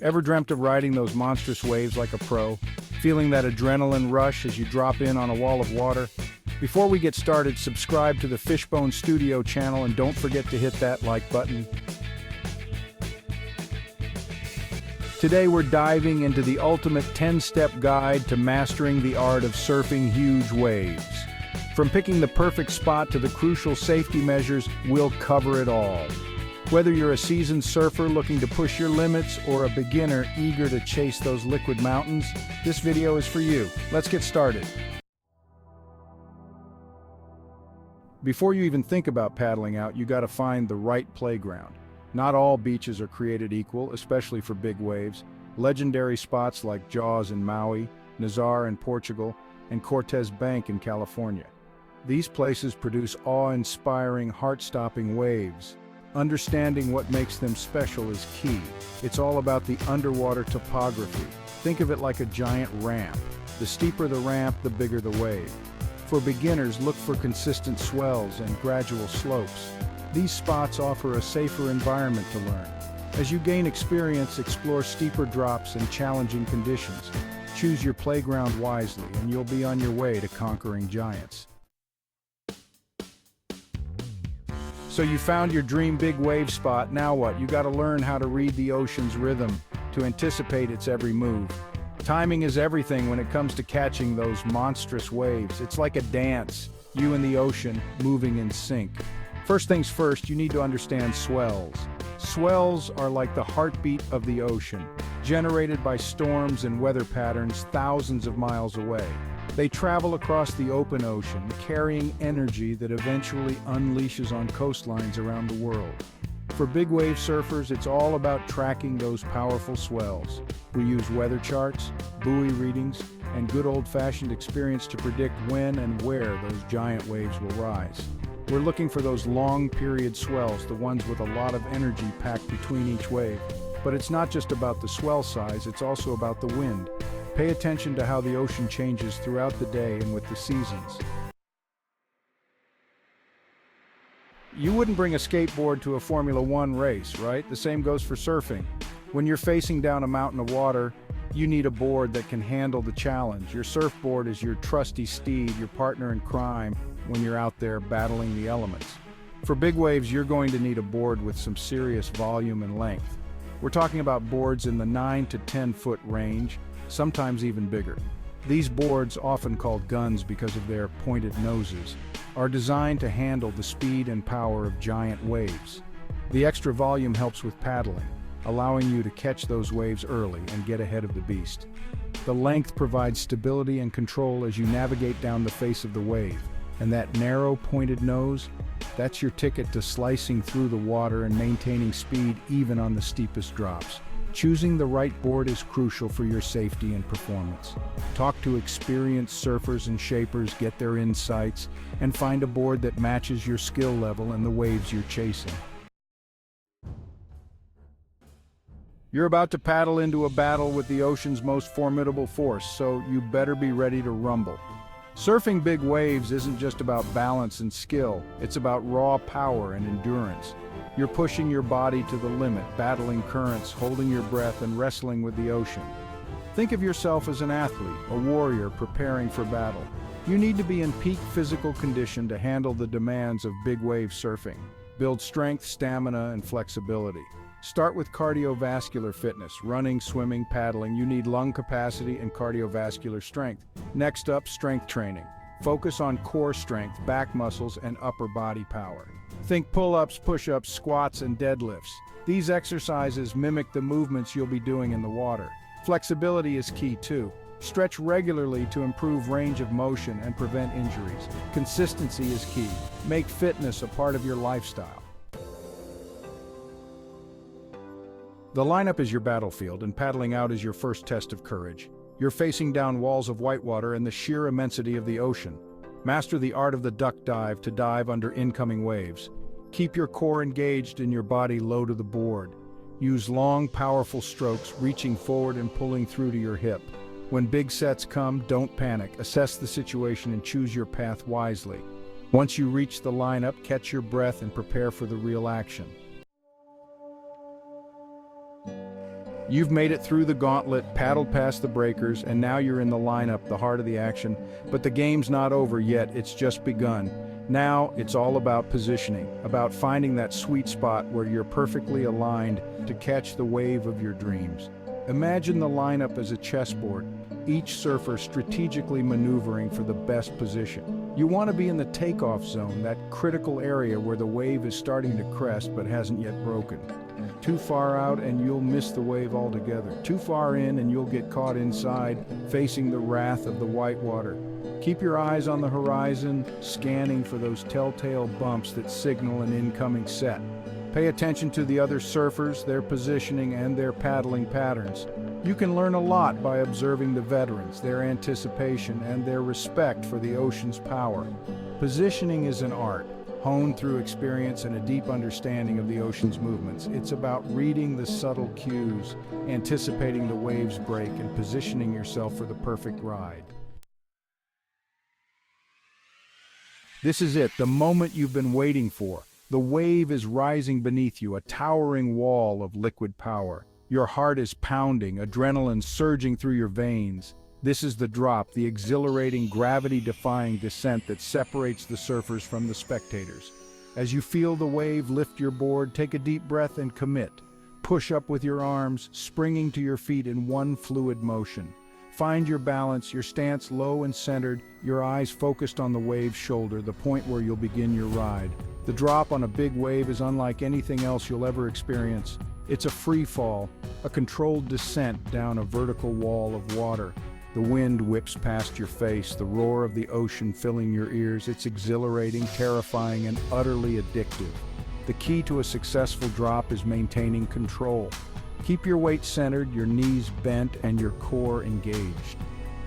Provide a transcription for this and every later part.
Ever dreamt of riding those monstrous waves like a pro? Feeling that adrenaline rush as you drop in on a wall of water? Before we get started, subscribe to the Fishbone Studio channel and don't forget to hit that like button. Today we're diving into the ultimate 10-step guide to mastering the art of surfing huge waves. From picking the perfect spot to the crucial safety measures, we'll cover it all. Whether you're a seasoned surfer looking to push your limits or a beginner eager to chase those liquid mountains, this video is for you. Let's get started. Before you even think about paddling out, you gotta find the right playground. Not all beaches are created equal, especially for big waves. Legendary spots like Jaws in Maui, Nazar in Portugal, and Cortez Bank in California. These places produce awe-inspiring, heart-stopping waves. Understanding what makes them special is key. It's all about the underwater topography. Think of it like a giant ramp. The steeper the ramp, the bigger the wave. For beginners, look for consistent swells and gradual slopes. These spots offer a safer environment to learn. As you gain experience, explore steeper drops and challenging conditions. Choose your playground wisely, and you'll be on your way to conquering giants. So you found your dream big wave spot. Now what? You gotta learn how to read the ocean's rhythm, to anticipate its every move. Timing is everything when it comes to catching those monstrous waves. It's like a dance, you and the ocean moving in sync. First things first, you need to understand swells. Swells are like the heartbeat of the ocean, generated by storms and weather patterns thousands of miles away. They travel across the open ocean, carrying energy that eventually unleashes on coastlines around the world. For big wave surfers, it's all about tracking those powerful swells. We use weather charts, buoy readings, and good old-fashioned experience to predict when and where those giant waves will rise. We're looking for those long-period swells, the ones with a lot of energy packed between each wave. But it's not just about the swell size, it's also about the wind. Pay attention to how the ocean changes throughout the day and with the seasons. You wouldn't bring a skateboard to a Formula One race, right? The same goes for surfing. When you're facing down a mountain of water, you need a board that can handle the challenge. Your surfboard is your trusty steed, your partner in crime when you're out there battling the elements. For big waves, you're going to need a board with some serious volume and length. We're talking about boards in the 9 to 10 foot range, sometimes even bigger. These boards, often called guns because of their pointed noses, are designed to handle the speed and power of giant waves. The extra volume helps with paddling, allowing you to catch those waves early and get ahead of the beast. The length provides stability and control as you navigate down the face of the wave, and that narrow, pointed nose, that's your ticket to slicing through the water and maintaining speed even on the steepest drops. Choosing the right board is crucial for your safety and performance. Talk to experienced surfers and shapers, get their insights, and find a board that matches your skill level and the waves you're chasing. You're about to paddle into a battle with the ocean's most formidable force, so you better be ready to rumble. Surfing big waves isn't just about balance and skill, it's about raw power and endurance. You're pushing your body to the limit, battling currents, holding your breath, and wrestling with the ocean. Think of yourself as an athlete, a warrior preparing for battle. You need to be in peak physical condition to handle the demands of big wave surfing. Build strength, stamina, and flexibility. Start with cardiovascular fitness, running, swimming, paddling. You need lung capacity and cardiovascular strength. Next up, strength training. Focus on core strength, back muscles, and upper body power. Think pull-ups, push-ups, squats, and deadlifts. These exercises mimic the movements you'll be doing in the water. Flexibility is key too. Stretch regularly to improve range of motion and prevent injuries. Consistency is key. Make fitness a part of your lifestyle. The lineup is your battlefield, and paddling out is your first test of courage. You're facing down walls of whitewater and the sheer immensity of the ocean. Master the art of the duck dive to dive under incoming waves. Keep your core engaged and your body low to the board. Use long, powerful strokes, reaching forward and pulling through to your hip. When big sets come, don't panic. Assess the situation and choose your path wisely. Once you reach the lineup, catch your breath and prepare for the real action. You've made it through the gauntlet, paddled past the breakers, and now you're in the lineup, the heart of the action. But the game's not over yet, it's just begun. Now, it's all about positioning, about finding that sweet spot where you're perfectly aligned to catch the wave of your dreams. Imagine the lineup as a chessboard, each surfer strategically maneuvering for the best position. You want to be in the takeoff zone, that critical area where the wave is starting to crest but hasn't yet broken. Too far out and you'll miss the wave altogether. Too far in and you'll get caught inside, facing the wrath of the whitewater. Keep your eyes on the horizon, scanning for those telltale bumps that signal an incoming set. Pay attention to the other surfers, their positioning, and their paddling patterns. You can learn a lot by observing the veterans, their anticipation, and their respect for the ocean's power. Positioning is an art, honed through experience and a deep understanding of the ocean's movements. It's about reading the subtle cues, anticipating the waves break, and positioning yourself for the perfect ride. This is it, the moment you've been waiting for. The wave is rising beneath you, a towering wall of liquid power. Your heart is pounding, adrenaline surging through your veins. This is the drop, the exhilarating, gravity-defying descent that separates the surfers from the spectators. As you feel the wave lift your board, take a deep breath and commit. Push up with your arms, springing to your feet in one fluid motion. Find your balance, your stance low and centered, your eyes focused on the wave's shoulder, the point where you'll begin your ride. The drop on a big wave is unlike anything else you'll ever experience. It's a free fall, a controlled descent down a vertical wall of water. The wind whips past your face, the roar of the ocean filling your ears. It's exhilarating, terrifying, and utterly addictive. The key to a successful drop is maintaining control. Keep your weight centered, your knees bent, and your core engaged.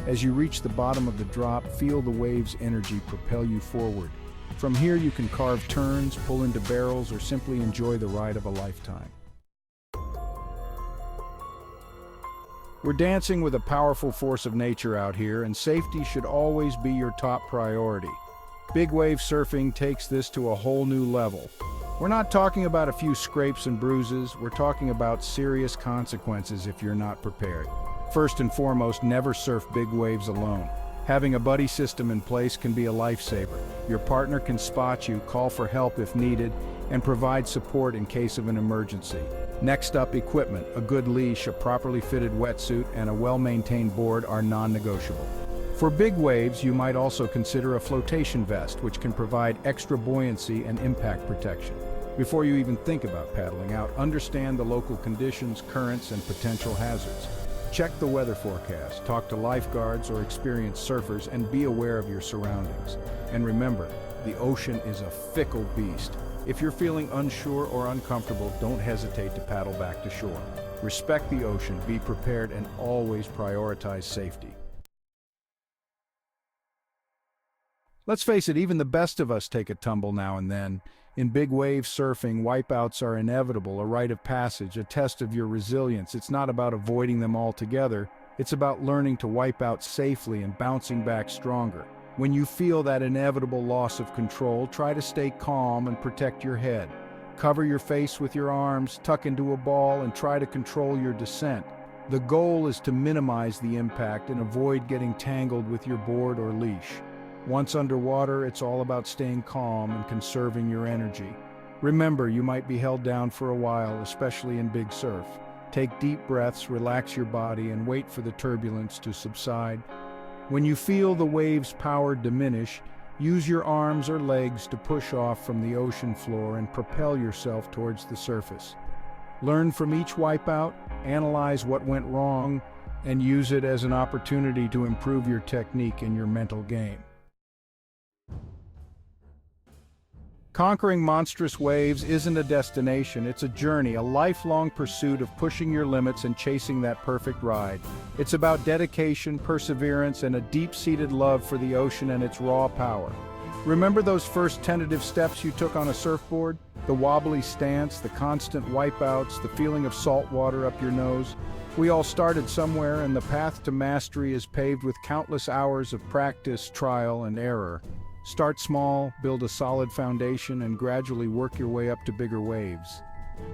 As you reach the bottom of the drop, feel the wave's energy propel you forward. From here you can carve turns, pull into barrels, or simply enjoy the ride of a lifetime. We're dancing with a powerful force of nature out here, and safety should always be your top priority. Big wave surfing takes this to a whole new level. We're not talking about a few scrapes and bruises, we're talking about serious consequences if you're not prepared. First and foremost, never surf big waves alone. Having a buddy system in place can be a lifesaver. Your partner can spot you, call for help if needed, and provide support in case of an emergency. Next up, equipment. A good leash, a properly fitted wetsuit, and a well-maintained board are non-negotiable. For big waves, you might also consider a flotation vest, which can provide extra buoyancy and impact protection. Before you even think about paddling out, understand the local conditions, currents, and potential hazards. Check the weather forecast, talk to lifeguards or experienced surfers, and be aware of your surroundings. And remember, the ocean is a fickle beast. If you're feeling unsure or uncomfortable, don't hesitate to paddle back to shore. Respect the ocean, be prepared, and always prioritize safety. Let's face it, even the best of us take a tumble now and then. In big wave surfing, wipeouts are inevitable, a rite of passage, a test of your resilience. It's not about avoiding them altogether, it's about learning to wipe out safely and bouncing back stronger. When you feel that inevitable loss of control, try to stay calm and protect your head. Cover your face with your arms, tuck into a ball, and try to control your descent. The goal is to minimize the impact and avoid getting tangled with your board or leash. Once underwater, it's all about staying calm and conserving your energy. Remember, you might be held down for a while, especially in big surf. Take deep breaths, relax your body, and wait for the turbulence to subside. When you feel the wave's power diminish, use your arms or legs to push off from the ocean floor and propel yourself towards the surface. Learn from each wipeout, analyze what went wrong, and use it as an opportunity to improve your technique and your mental game. Conquering monstrous waves isn't a destination, it's a journey, a lifelong pursuit of pushing your limits and chasing that perfect ride. It's about dedication, perseverance, and a deep-seated love for the ocean and its raw power. Remember those first tentative steps you took on a surfboard? The wobbly stance, the constant wipeouts, the feeling of salt water up your nose? We all started somewhere, and the path to mastery is paved with countless hours of practice, trial, and error. Start small, build a solid foundation, and gradually work your way up to bigger waves.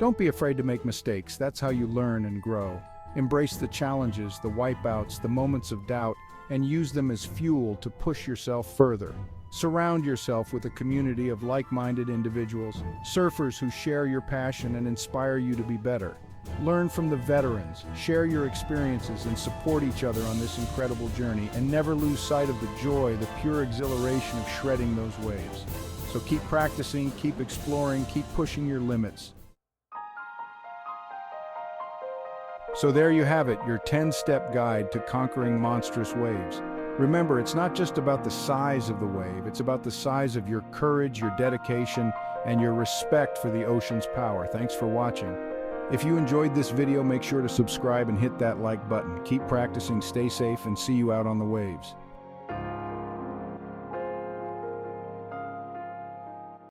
Don't be afraid to make mistakes, that's how you learn and grow. Embrace the challenges, the wipeouts, the moments of doubt, and use them as fuel to push yourself further. Surround yourself with a community of like-minded individuals, surfers who share your passion and inspire you to be better. Learn from the veterans, share your experiences, and support each other on this incredible journey, and never lose sight of the joy, the pure exhilaration of shredding those waves. So keep practicing, keep exploring, keep pushing your limits. So there you have it, your 10-step guide to conquering monstrous waves. Remember, it's not just about the size of the wave, it's about the size of your courage, your dedication, and your respect for the ocean's power. Thanks for watching. If you enjoyed this video, make sure to subscribe and hit that like button. Keep practicing, stay safe, and see you out on the waves.